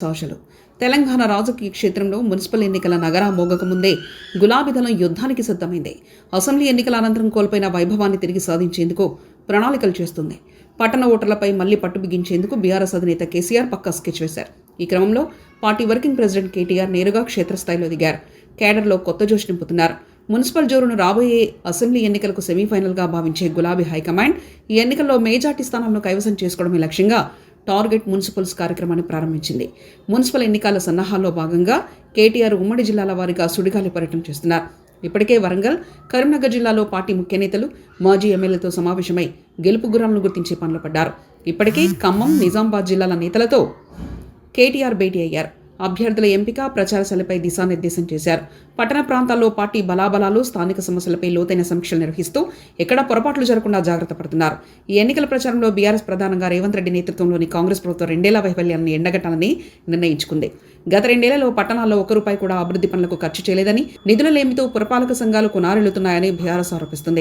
ఆశలు తెలంగాణ రాజకీయ క్షేత్రంలో మున్సిపల్ ఎన్నికల నగరా మోగకముందే గులాబీ దళం యుద్ధానికి సిద్ధమైంది. అసెంబ్లీ ఎన్నికల అనంతరం కోల్పోయిన వైభవాన్ని తిరిగి సాధించేందుకు ప్రణాళికలు చేస్తుంది. పట్టణ ఓటర్లపై మళ్లీ పట్టు బిగించేందుకు బీఆర్ఎస్ అధినేత కేసీఆర్ పక్కా స్కెచ్ వేశారు. ఈ క్రమంలో పార్టీ వర్కింగ్ ప్రెసిడెంట్ కేటీఆర్ నేరుగా క్షేత్రస్థాయిలో దిగారు. కేడర్లో కొత్త జోష్ నింపుతున్నారు. మున్సిపల్ జోరును రాబోయే అసెంబ్లీ ఎన్నికలకు సెమీఫైనల్గా భావించే గులాబీ హైకమాండ్ ఈ ఎన్నికల్లో మేజార్టీ స్థానాలను కైవసం చేసుకోవడమే లక్ష్యంగా టార్గెట్ మున్సిపల్స్ కార్యక్రమాన్ని ప్రారంభించింది. మున్సిపల్ ఎన్నికల సన్నాహాల్లో భాగంగా కేటీఆర్ ఉమ్మడి జిల్లాల వారీగా సుడిగాలి పర్యటన చేస్తున్నారు. ఇప్పటికే వరంగల్, కరీంనగర్ జిల్లాలో పార్టీ ముఖ్య నేతలు, మాజీ ఎమ్మెల్యేలతో సమావేశమై గెలుపు గుర్రాలను గుర్తించే పనులు పడ్డారు. ఇప్పటికే ఖమ్మం, నిజామాబాద్ జిల్లాల నేతలతో కేటీఆర్ భేటీ అయ్యారు. అభ్యర్థుల ఎంపిక, ప్రచారశాలపై దిశానిర్దేశం చేశారు. పట్టణ ప్రాంతాల్లో పార్టీ బలాబలాలు, స్థానిక సమస్యలపై లోతైన సమీక్షలు నిర్వహిస్తూ ఎక్కడా పొరపాట్లు జరగకుండా జాగ్రత్త పడుతున్నారు. ఈ ఎన్నికల ప్రచారంలో బీఆర్ఎస్ ప్రధానంగా రేవంత్ రెడ్డి నేతృత్వంలోని కాంగ్రెస్ ప్రభుత్వం 2 ఏళ్ల వైఫల్యాన్ని ఎండగట్టాలని నిర్ణయించుకుంది. గత 2 ఏళ్లలో పట్టణాల్లో 1 రూపాయి కూడా అభివృద్ధి పనులకు ఖర్చు చేయలేదని, నిధుల లేమితో పురపాలక సంఘాలు కొనారెళ్లుతున్నాయని బీఆర్ఎస్ ఆరోపిస్తుంది.